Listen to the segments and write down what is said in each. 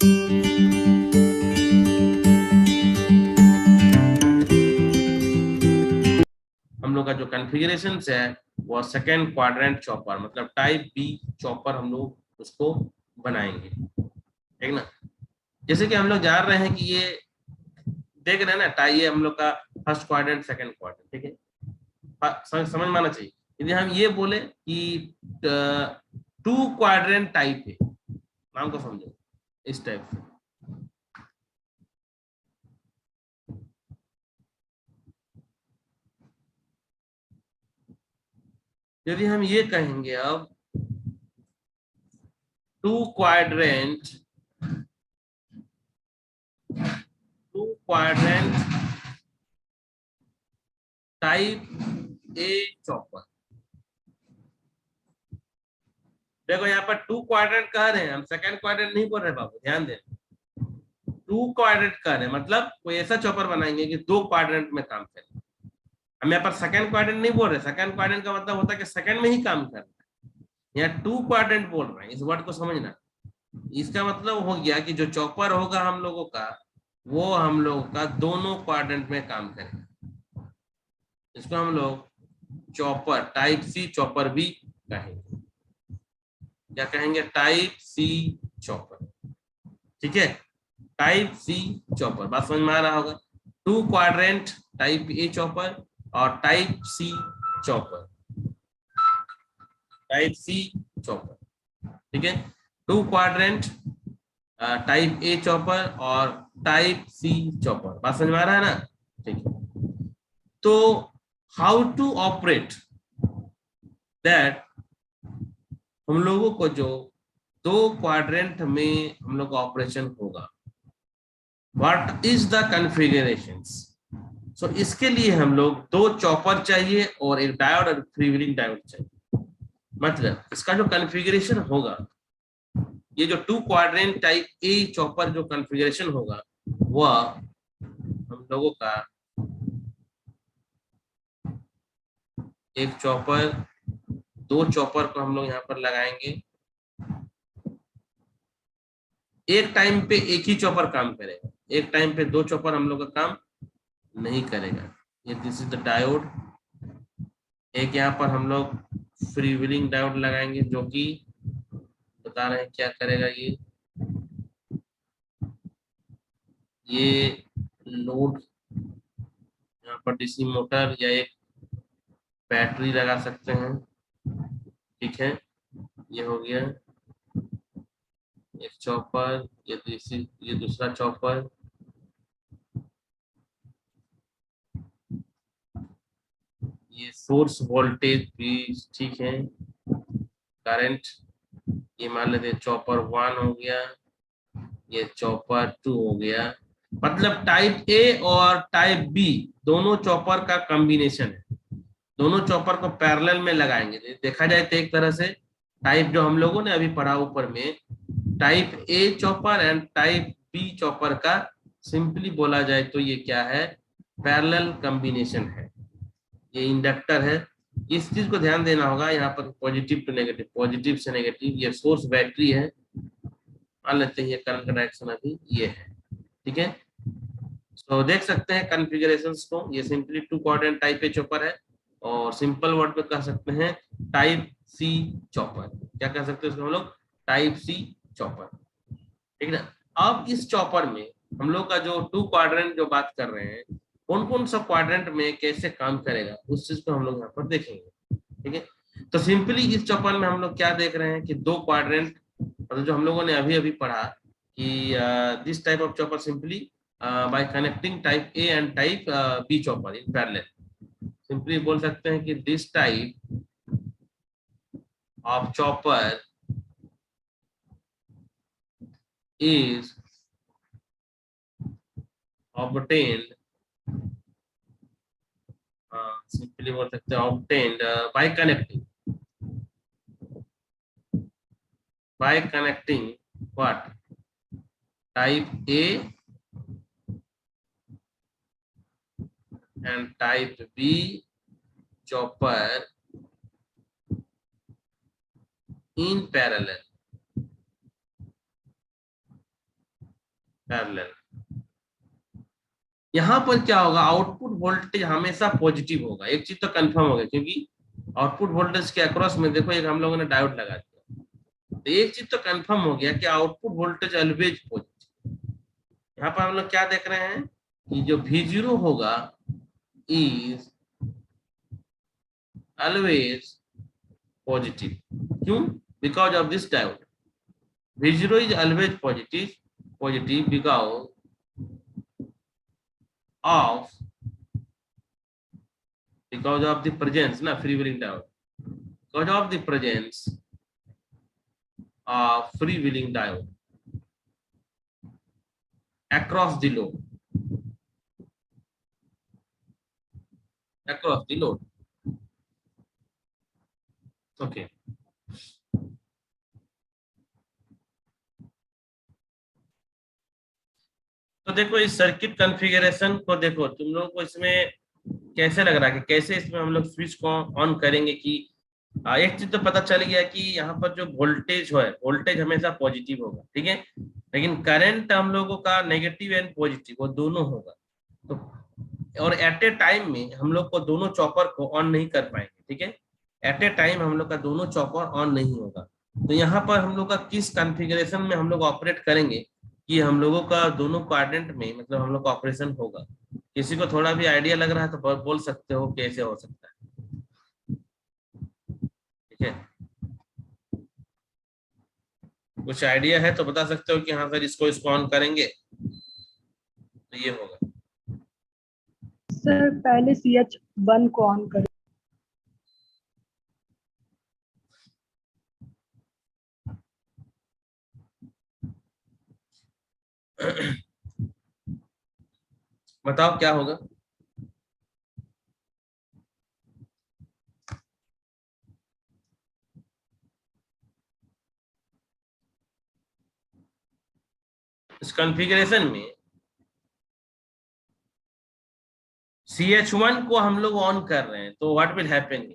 हम लोग का जो कॉन्फ़िगरेशन है वो सेकेंड क्वाड्रेंट चॉपर मतलब टाइप बी चॉपर हम लोग उसको बनाएंगे, ठीक ना। जैसे कि हम लोग जान रहे हैं कि ये देख रहे हैं ना, टाई ये हम लोग का फर्स्ट क्वाड्रेंट सेकंड क्वाड्रेंट, ठीक है। समझ में आना चाहिए। यदि हम ये बोले कि टू क्वाड्रेंट टाइप है, नाम को समझो इस टाइप से। यदि हम ये कहेंगे अब two quadrant type A chopper. देखो यहाँ पर टू क्वाड्रेंट कह रहे हैं, हम सेकंड क्वाड्रेंट नहीं बोल रहे बाबू, ध्यान दें। टू क्वाड्रेंट कह रहे हैं मतलब कोई ऐसा चॉपर बनाएंगे कि दो क्वाड्रेंट में काम करे। हम यहाँ पर सेकंड क्वाड्रेंट नहीं बोल रहे, सेकंड क्वाड्रेंट का मतलब होता है कि सेकंड में ही काम कर रहा है। यहाँ टू क्वाड्रेंट बोल रहे हैं, इस वर्ड को समझना। इसका मतलब हो गया कि जो चॉपर होगा हम लोगों का, वो हम लोगों का दोनों क्वाड्रेंट में काम करेगा। इसको हम लोग चॉपर टाइप सी चॉपर भी कहेंगे। क्या कहेंगे? टाइप सी चॉपर, ठीक है। टाइप सी चॉपर, बात समझ में आ रहा होगा। Two quadrant type A chopper और type C chopper, type C chopper, ठीक है। Two quadrant type A chopper और टाइप सी चॉपर, बात समझ में आ रहा है ना, ठीक है। तो हाउ टू ऑपरेट दैट, हम लोगों को जो दो क्वाड्रेंट में हम लोग का ऑपरेशन होगा, व्हाट इज द कॉन्फ़िगरेशंस। सो इसके लिए हम लोग दो चॉपर चाहिए और एक डायोड और फ्रीव्हीलिंग डायोड चाहिए। मतलब इसका जो कॉन्फ़िगरेशन होगा, ये जो two quadrant type A chopper जो कॉन्फ़िगरेशन होगा, वह हम लोगों का एक चॉपर, दो चॉपर को हम लोग यहाँ पर लगाएंगे। एक टाइम पे एक ही चॉपर काम करेगा, एक टाइम पे दो चॉपर हम लोग का काम नहीं करेगा। ये दिस इज द डायोड। एक यहाँ पर हम लोग फ्री व्हीलिंग डायोड लगाएंगे जो कि बता रहे हैं क्या करेगा। ये लोड, यहाँ पर डीसी मोटर या एक बैटरी लगा सकते हैं, ठीक है। ये हो गया एक चॉपर, ये दूसरा चॉपर। ये सोर्स वोल्टेज भी ठीक है, करंट। ये मान लेते चॉपर वन हो गया, ये चॉपर टू हो गया। मतलब टाइप ए और टाइप बी दोनों चॉपर का कॉम्बिनेशन है। दोनों चॉपर को पैरेलल में लगाएंगे। देखा जाए तो एक तरह से टाइप जो हम लोगों ने अभी पढ़ा ऊपर में, type A chopper and type B chopper का सिंपली बोला जाए तो ये क्या है? पैरेलल कॉम्बिनेशन है। ये इंडक्टर है। इस चीज को ध्यान देना होगा, यहाँ पर पॉजिटिव टू नेगेटिव, पॉजिटिव से नेगेटिव। ये सोर्स बैटरी है, मान लेते हैं ये करंट का डायरेक्शन अभी ये है, ठीक है। तो देख सकते हैं कॉन्फ़िगरेशंस को, ये simply two quadrant type A chopper है और सिंपल वर्ड में कह सकते हैं टाइप सी चॉपर। क्या कह सकते हैं इसको हम लोग? टाइप सी चॉपर, ठीक है ना। अब इस चॉपर में हम लोग का जो टू क्वाड्रेंट जो बात कर रहे हैं, कौन कौन सा क्वाड्रेंट में कैसे काम करेगा उस चीज को हम लोग यहाँ पर देखेंगे, ठीक है। तो सिंपली इस चॉपर में हम लोग क्या देख रहे हैं कि दो क्वाड्रेंट, मतलब जो हम लोगों ने अभी अभी पढ़ा कि this type of chopper simply by connecting type A and type B chopper in parallel, simply बोल सकते हैं कि this type of chopper is obtained, simply बोल सकते हैं obtained by connecting what? Type A and type B chopper in parallel. Parallel. यहाँ पर क्या होगा, आउटपुट वोल्टेज हमेशा पॉजिटिव होगा, एक चीज तो कंफर्म हो गया, क्योंकि आउटपुट वोल्टेज के अक्रॉस में देखो एक हम लोगों ने डायोड लगा दिया, तो एक चीज तो कंफर्म हो गया कि आउटपुट वोल्टेज ऑलवेज पॉजिटिव। यहाँ पर हम लोग क्या देख रहे हैं कि जो V0 होगा इज ऑलवेज पॉजिटिव। क्यों? Because of this diode. V0 is always positive because of the presence na freewheeling diode, because of the presence of freewheeling diode across the load, okay। तो देखो इस सर्किट कॉन्फ़िगरेशन को देखो, तुम लोगों को इसमें कैसे लग रहा है कि कैसे इसमें हम लोग स्विच को ऑन करेंगे कि एक चीज तो पता चल गया कि यहाँ पर जो वोल्टेज है, वोल्टेज हमेशा पॉजिटिव होगा, ठीक है, लेकिन करंट हम लोगों का नेगेटिव एंड पॉजिटिव वो दोनों होगा। तो और एट ए टाइम में हम लोग को दोनों चॉपर को ऑन नहीं कर पाएंगे, ठीक है, एट ए टाइम हम लोग का दोनों चॉपर ऑन नहीं होगा। तो यहाँ पर हम लोग का किस कॉन्फ़िगरेशन में हम लोग ऑपरेट करेंगे कि हम लोगों का दोनों क्वाड्रेंट में मतलब हम लोग का ऑपरेशन होगा। किसी को थोड़ा भी आइडिया लग रहा है तो बोल सकते हो कैसे हो सकता है, ठीक है, कुछ आइडिया है तो बता सकते हो कि हाँ सर इसको ऑन करेंगे तो ये होगा। सर पहले CH1 को ऑन करें। बताओ क्या होगा। इस कॉन्फ़िगरेशन में CH1 को हम लोग ऑन कर रहे हैं तो what will happen,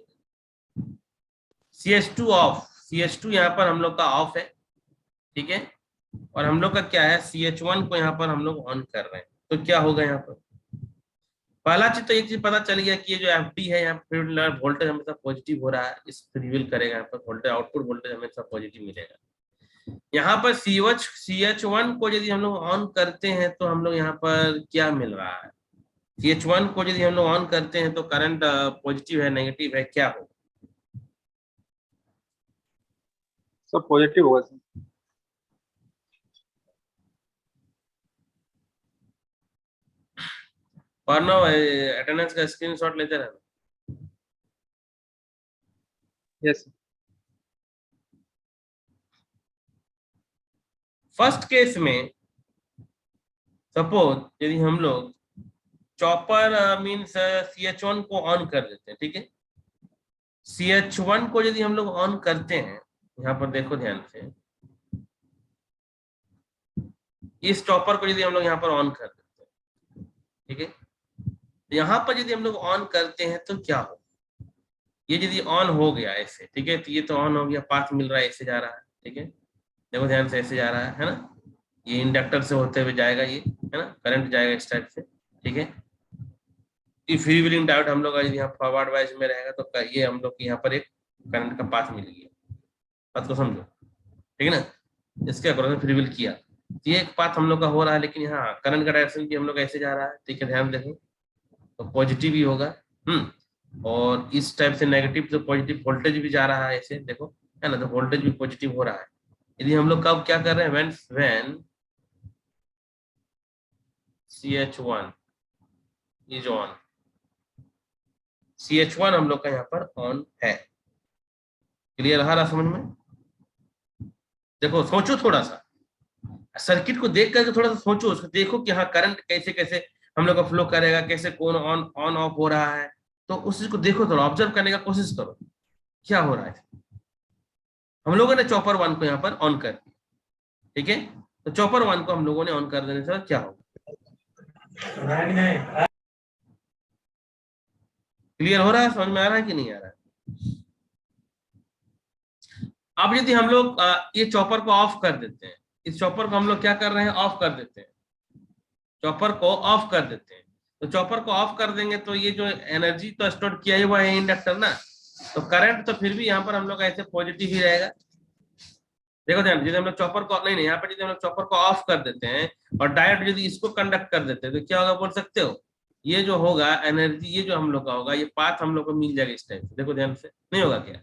CH2 of, CH2 यहाँ पर हम लोग का ऑफ है, ठीक है, और हम लोग का क्या है CH1 को यहाँ पर हम लोग ऑन कर रहे हैं, तो क्या होगा यहाँ पर पहला चीज तो एक चीज पता चल गया कि ये जो FD है यहाँ पर वोल्टेज हमेशा पॉजिटिव हो रहा है, इस रिवील करेगा यहाँ पर वोल्टेज, आउटपुट वोल्टेज हमेशा पॉजिटिव मिलेगा। यहाँ पर CH1 को यदि हम लोग ऑन करते हैं तो हम लोग यहाँ पर क्या मिल रहा है, CH1 को यदि हम लोग ऑन करते हैं तो करंट पॉजिटिव है नेगेटिव है क्या होगा, सब पॉजिटिव होगा सर। पढ़ना अटेंडेंस का स्क्रीनशॉट लेते रहना। Yes sir. फर्स्ट केस में सपोज यदि हम लोग चॉपर मीन्स CH1 को ऑन कर देते हैं, ठीक है, CH1 को यदि हम लोग ऑन करते हैं, यहाँ पर देखो ध्यान से, इस चॉपर को यदि हम लोग यहाँ पर ऑन कर देते हैं, ठीक है, यहाँ पर यदि हम लोग ऑन करते हैं तो क्या हो, ये यदि ऑन हो गया ऐसे, ठीक है, तो ये तो ऑन हो गया, पाथ मिल रहा है, ऐसे जा रहा है, ठीक है, देखो ध्यान से ऐसे जा रहा है ना, ये इंडक्टर से होते हुए जाएगा, ये है ना, करंट जाएगा इस टाइप से, ठीक है, ये फ्री व्हीलिंग डायोड हम लोग यहाँ फॉरवर्ड वाइज में रहेगा तो ये हम लोग यहाँ पर एक करंट का पाथ मिल गया, बात को समझो, ठीक है ना, इसके अकॉर्डिंग फ्री व्हील किया, ये एक पाथ हम लोग का हो रहा है, लेकिन यहाँ करंट का डायरेक्शन भी हम लोग ऐसे जा रहा है, ठीक है, ध्यान देखो, तो पॉजिटिव ही होगा, और इस टाइप से नेगेटिव तो पॉजिटिव वोल्टेज भी जा रहा है ऐसे, देखो है ना, तो वोल्टेज भी पॉजिटिव हो रहा है। यदि हम लोग कब क्या कर रहे हैं, when CH1 is on, CH1 हम लोग का यहाँ पर ऑन है, क्लियर आ रहा समझ में, देखो सोचो थोड़ा सा सर्किट को देख करके, थोड़ा सा सोचो उसको, देखो कि हाँ करंट कैसे कैसे हम लोग का फ्लो करेगा, कैसे कौन ऑन ऑन ऑफ हो रहा है, तो उस चीज को देखो, थोड़ा ऑब्जर्व करने का कोशिश करो क्या हो रहा है। हम लोगों ने चॉपर 1 को यहाँ पर ऑन कर दिया, ठीक है, तो चॉपर 1 को हम लोगों ने ऑन कर देने से क्या होगा, क्लियर हो रहा है, समझ में आ रहा है कि नहीं आ रहा है। अब यदि हम लोग ये चॉपर को ऑफ कर देते हैं, इस चॉपर को हम लोग क्या कर रहे हैं, ऑफ कर देते हैं, चॉपर को ऑफ कर देते हैं। तो चॉपर को ऑफ कर देंगे तो ये जो एनर्जी तो स्टोर किया हुआ है इंडक्टर ना, तो करंट तो फिर भी यहाँ पर हम लोग ऐसे पॉजिटिव ही रहेगा। देखो ध्यान, यदि हम लोग चॉपर को नहीं, यहाँ पर यदि हम लोग चॉपर को ऑफ कर देते हैं और डायोड यदि इसको कंडक्ट कर देते हैं तो क्या होगा बोल सकते हो? ये जो होगा एनर्जी, ये जो हम लोग का होगा, ये पाथ हम लोग को मिल जाएगा इस टाइप से। देखो ध्यान से, नहीं होगा क्या?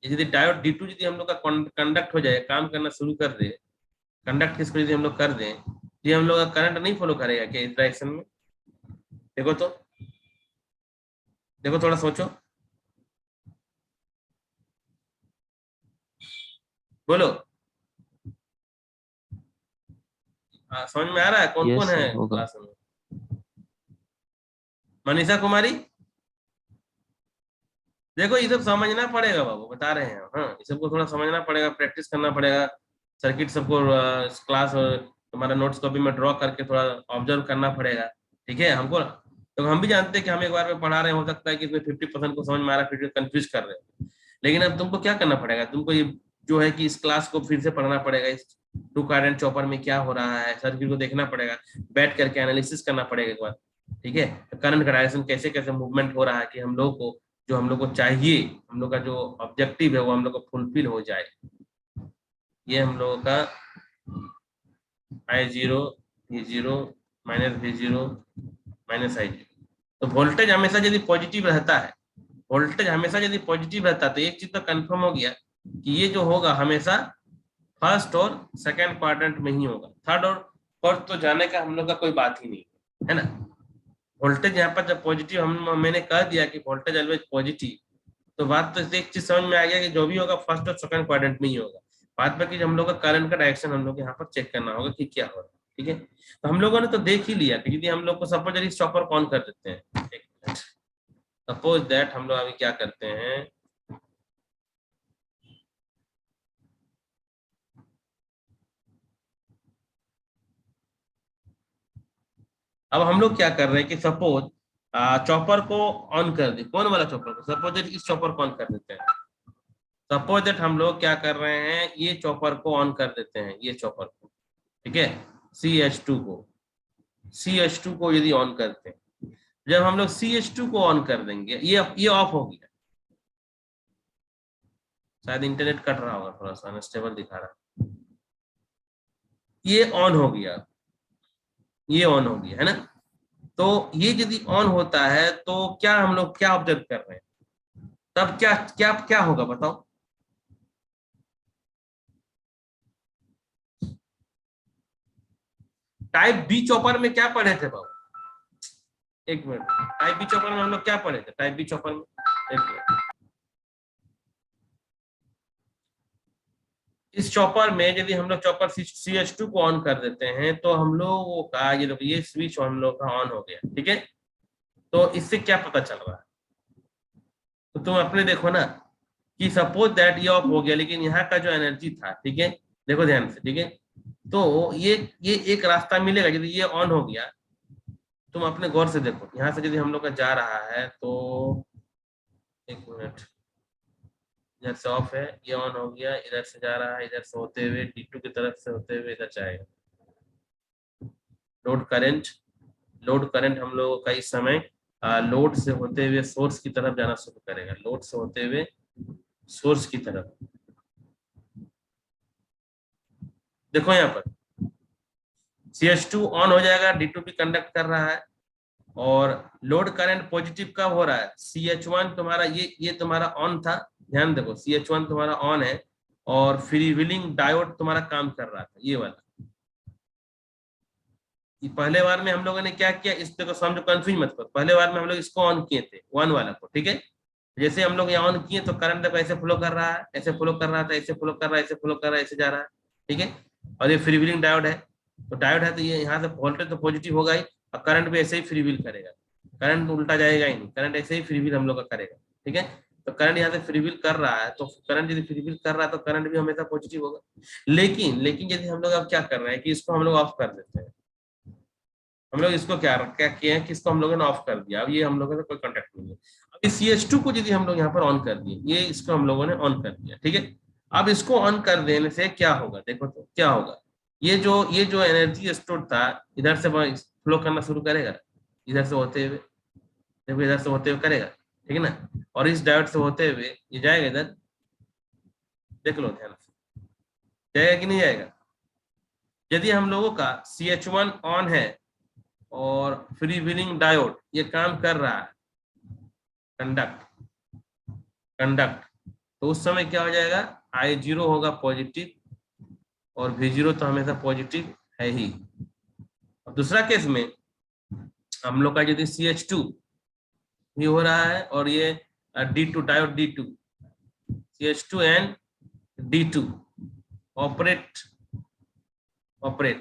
यदि डायोड D2 यदि हम लोग का कंडक्ट हो जाए, काम करना शुरू कर दे, कंडक्ट किसको यदि हम लोग कर दें, ये हम लोग का करंट नहीं फॉलो करेगा क्या इस डायरेक्शन में? देखो तो, देखो थोड़ा सोचो, बोलो। समझ में आ रहा है? कौन कौन है क्लास में? मनीषा कुमारी, देखो ये सब समझना पड़ेगा बाबू, बता रहे हैं। हाँ, ये सबको थोड़ा समझना पड़ेगा, प्रैक्टिस करना पड़ेगा, सर्किट सबको क्लास तुम्हारा नोट्स कॉपी में ड्रॉ करके थोड़ा ऑब्जर्व करना पड़ेगा, ठीक है हमको। तो हम भी जानते हैं कि हम एक बार में पढ़ा रहे हैं, हो सकता है कि इसमें 50% को समझ में आ रहा है, 50 कंफ्यूज कर रहे हैं, लेकिन अब तुमको क्या करना पड़ेगा, तुमको ये जो है कि इस क्लास को फिर से पढ़ना पड़ेगा, इस टू कार्डेंट चॉपर में क्या हो रहा है, सर्किट को देखना पड़ेगा, बैठ करके एनालिसिस करना पड़ेगा एक बार, ठीक है। करंट का डायरेक्शन कैसे कैसे मूवमेंट हो रहा है कि हम लोग को जो हम लोग को चाहिए, हम लोग का जो ऑब्जेक्टिव है वो हम लोग को फुलफिल हो जाए। ये हम लोगों का I0 V0 minus V0 minus I0। तो वोल्टेज हमेशा यदि पॉजिटिव रहता है, वोल्टेज हमेशा यदि पॉजिटिव रहता है तो एक चीज तो कंफर्म हो गया कि ये जो होगा हमेशा फर्स्ट और सेकंड क्वाड्रेंट में ही होगा, थर्ड और फोर्थ तो जाने का हम लोग का कोई बात ही नहीं है ना। वोल्टेज यहाँ पर जब पॉजिटिव मैंने कह दिया कि वोल्टेज ऑलवेज पॉजिटिव, तो बात तो एक चीज समझ में आ गया कि जो भी होगा फर्स्ट और सेकंड क्वाड्रेंट में ही होगा। बात बाकी हम लोग का करंट का डायरेक्शन हम लोग यहाँ पर चेक करना होगा कि क्या हो रहा है, ठीक है। तो हम लोगों ने तो देख ही लिया कि यदि हम लोग को सपोज इस चॉपर को ऑन कर देते हैं, एक मिनट, सपोज दैट हम लोग अभी क्या करते हैं, अब हम लोग क्या कर रहे हैं कि सपोज चॉपर को ऑन कर दे, कौन वाला चॉपर को, सपोज दैट इस चॉपर को ऑन कर देते हैं। सपोज दैट हम लोग क्या कर रहे हैं, ये चॉपर को ऑन कर देते हैं, ये चॉपर को, ठीक है, CH2 को यदि ऑन करते हैं, जब हम लोग CH2 को ऑन कर देंगे, ये ऑफ हो गया, शायद इंटरनेट कट रहा होगा, थोड़ा सा अनस्टेबल दिखा रहा है, ये ऑन हो गया, ये ऑन हो गया है ना। तो ये यदि ऑन होता है तो क्या हम लोग क्या ऑब्जर्व कर रहे हैं, तब क्या क्या क्या होगा बताओ? टाइप बी चॉपर में क्या पढ़े थे बाबू? एक मिनट, टाइप बी चॉपर में हम लोग क्या पढ़े थे? टाइप बी चॉपर में एक मिनट, इस चॉपर में यदि हम लोग चॉपर CH2 को ऑन कर देते हैं तो हम लोग का ये स्विच हम लोग का ऑन हो गया, ठीक है। तो इससे क्या पता चल रहा है, तो तुम अपने देखो ना कि सपोज दैट ये ऑफ हो गया, लेकिन यहाँ का जो एनर्जी था, ठीक है, देखो ध्यान से, ठीक है, तो ये एक रास्ता मिलेगा यदि ये ऑन हो गया। तुम अपने गौर से देखो, यहाँ से यदि हम लोग का जा रहा है तो एक मिनट, इधर से ऑफ है, ये ऑन हो गया, इधर से जा रहा है, इधर से होते हुए D2 की तरफ से होते हुए इधर जाएगा। लोड करंट हम लोगों का इस समय लोड से होते हुए सोर्स की तरफ जाना शुरू करेगा, लोड से होते हुए सोर्स की तरफ। देखो यहाँ पर CH2 ऑन हो जाएगा, D2 भी कंडक्ट कर रहा है, और लोड करंट पॉजिटिव कब हो रहा है, CH1 तुम्हारा ये तुम्हारा ऑन था, ध्यान देखो CH1 तुम्हारा ऑन है, और फ्री व्हीलिंग डायोड तुम्हारा काम कर रहा था, ये वाला। पहले बार में हम लोगों ने क्या किया, इस पे को समझो, कंफ्यूज मत करो, पहले बार में हम लोग इसको ऑन किए थे, 1 वाला को, ठीक है। जैसे हम लोग यहाँ ऑन किए तो करंट देखो ऐसे फ्लो कर रहा है, ऐसे फ्लो कर रहा था, ऐसे फ्लो कर रहा है, ऐसे फ्लो कर रहा है, ऐसे जा रहा है, ठीक है। और ये फ्री व्हीलिंग डायोड है, तो डायोड है तो ये यहाँ से वोल्टेज तो पॉजिटिव होगा ही, और करंट भी ऐसे ही फ्री व्हील करेगा, करंट उल्टा जाएगा ही नहीं, करंट ऐसे ही फ्री व्हील हम लोग का करेगा, ठीक है। तो करंट यहाँ से फ्री व्हील कर रहा है, तो करंट यदि फ्री व्हील कर रहा है तो करंट भी हमेशा पॉजिटिव होगा। लेकिन यदि हम लोग अब क्या कर रहे हैं कि इसको हम लोग ऑफ कर देते हैं, हम लोग इसको क्या किए हैं कि इसको हम लोगों ने ऑफ कर दिया, अब ये हम लोगों से कोई कांटेक्ट नहीं है। अब इस CH2 को यदि हम लोग यहाँ पर ऑन कर दिए, ये इसको हम लोगों ने ऑन कर दिया, ठीक है। अब इसको ऑन कर देने से क्या होगा, देखो तो क्या होगा, ये जो एनर्जी स्टोर था इधर से फ्लो करना शुरू करेगा, इधर से होते हुए, देखो इधर से होते हुए करेगा, ठीक है ना, और इस डायोड से होते हुए ये जाएगा इधर, देख लो ध्यान से, जाएगा कि नहीं जाएगा। यदि हम लोगों का CH1 ऑन है और फ्री व्हीलिंग डायोड ये काम कर रहा है, कंडक्ट, तो उस समय क्या हो जाएगा, I0 होगा पॉजिटिव और V0 तो हमेशा पॉजिटिव है ही। और दूसरा केस में हम लोग का यदि CH2 भी हो रहा है और ये D2 diode D2 CH2 and D2 operate,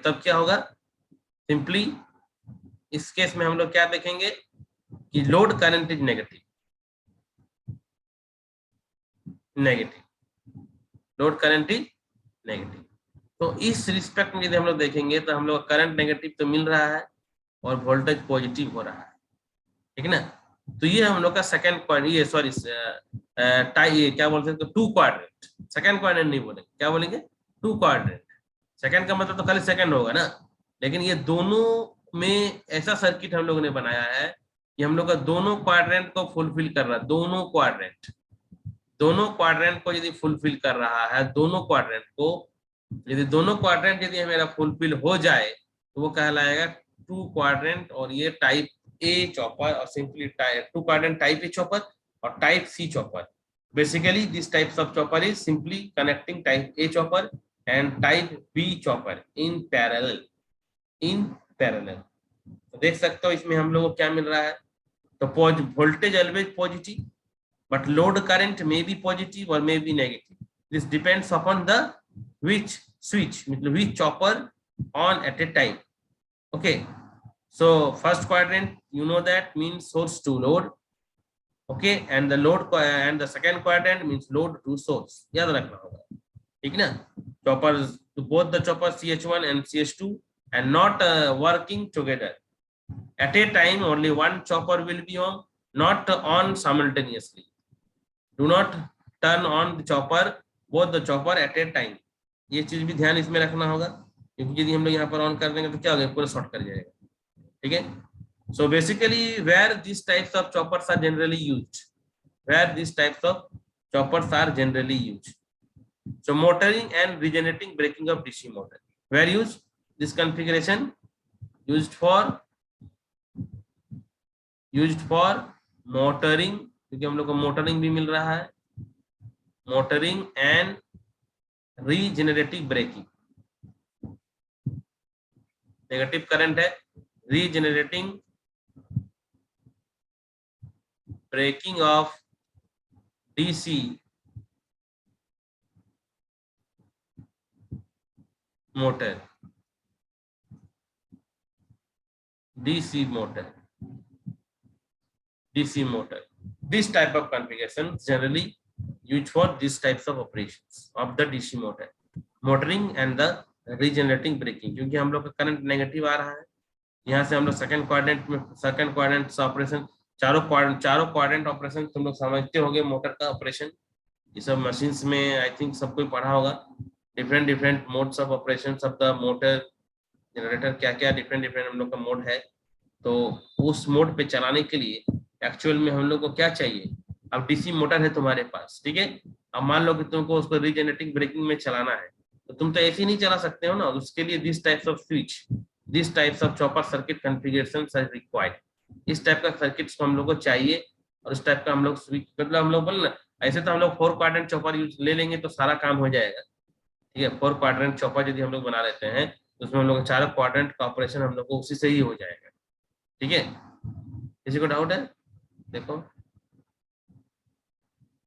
तब क्या होगा, सिंपली इस केस में हम लोग क्या देखेंगे कि load current is negative, load current is negative. तो इस रिस्पेक्ट में यदि हम लोग देखेंगे तो हम लोग करंट नेगेटिव तो मिल रहा है और वोल्टेज पॉजिटिव हो रहा है, ठीक है ना। तो ये हम लोग का सेकंड क्वाड्रेंट, ये सॉरी ये क्या बोलते हैं, टू क्वाड्रेंट, सेकंड क्वाड्रेंट नहीं बोलेंगे, क्या बोलेंगे, टू क्वाड्रेंट। सेकंड का मतलब तो खाली सेकंड होगा ना, लेकिन ये दोनों में ऐसा सर्किट हम लोगों ने बनाया है कि हम लोग का दोनों क्वाड्रेंट को फुलफिल कर रहा है, दोनों क्वाड्रेंट को यदि फुलफिल कर रहा है, दोनों क्वाड्रेंट यदि हमारा फुलफिल हो जाए तो वो कहलाएगा टू क्वाड्रेंट, और ये टाइप ए चॉपर, और simply two quadrant type A chopper और type C chopper. Basically this types of chopper is simply connecting type A chopper and type B chopper in parallel. तो देख सकते हो इसमें हम लोगों को क्या मिल रहा है, तो voltage always positive but load current may be positive or may be negative. This depends upon the which switch, which chopper on at a time. Okay, so first quadrant you know that means source to load, okay, and the and the second quadrant means load to source. याद रखना होगा, ठीक ना। choppers, both the choppers CH1 and CH2 and not working together at a time, only one chopper will be on, not on simultaneously. Do not turn on the chopper, both the chopper at a time. ये चीज भी ध्यान इसमें रखना होगा, क्योंकि यदि हम लोग यहाँ पर ऑन कर देंगे तो क्या होगा, पूरा शॉर्ट कर जाएगा, ठीक है। So basically where these types of choppers are generally used, so motoring and regenerating braking of DC motor, where used this configuration, used for motoring, क्योंकि हम लोग को मोटरिंग भी मिल रहा है, motoring and regenerative braking, negative current है, regenerating braking of DC motor, DC motor. This type of configuration generally used for these types of operations of the DC motor, motoring and the regenerating braking। क्योंकि हम लोग का current negative आ रहा है, यहाँ से हम लोग सेकंड क्वाड्रेंट ऑपरेशन, चारों क्वाड्रेंट ऑपरेशन तुम लोग समझते होंगे, मोटर का ऑपरेशन, ये सब मशीन्स में आई थिंक सबको पढ़ा होगा, different modes of operation of the motor, generator, क्या क्या डिफरेंट हम लोग का मोड है। तो उस मोड पे चलाने के लिए एक्चुअल में हम लोग को क्या चाहिए, अब डीसी मोटर है तुम्हारे पास, ठीक है, अब मान लो कि तुमको उसको रीजेनरेटिंग ब्रेकिंग में चलाना है, तो तुम तो ऐसे ही नहीं चला सकते हो ना, उसके लिए this types of switch, this types of chopper circuit configurations are required. इस टाइप का सर्किट्स को हम लोग को चाहिए, और इस टाइप का हम लोग स्विच, मतलब हम लोग बोल ना, ऐसे तो हम लोग 4 क्वाड्रेंट चॉपर यूज ले लेंगे तो सारा काम हो जाएगा, ठीक है। 4 क्वाड्रेंट चॉपर यदि हम लोग बना लेते हैं तो उसमें हम लोग 4 क्वाड्रेंट का ऑपरेशन हम लोग को उसी से ही हो जाएगा, ठीक है। किसी को डाउट है, देखो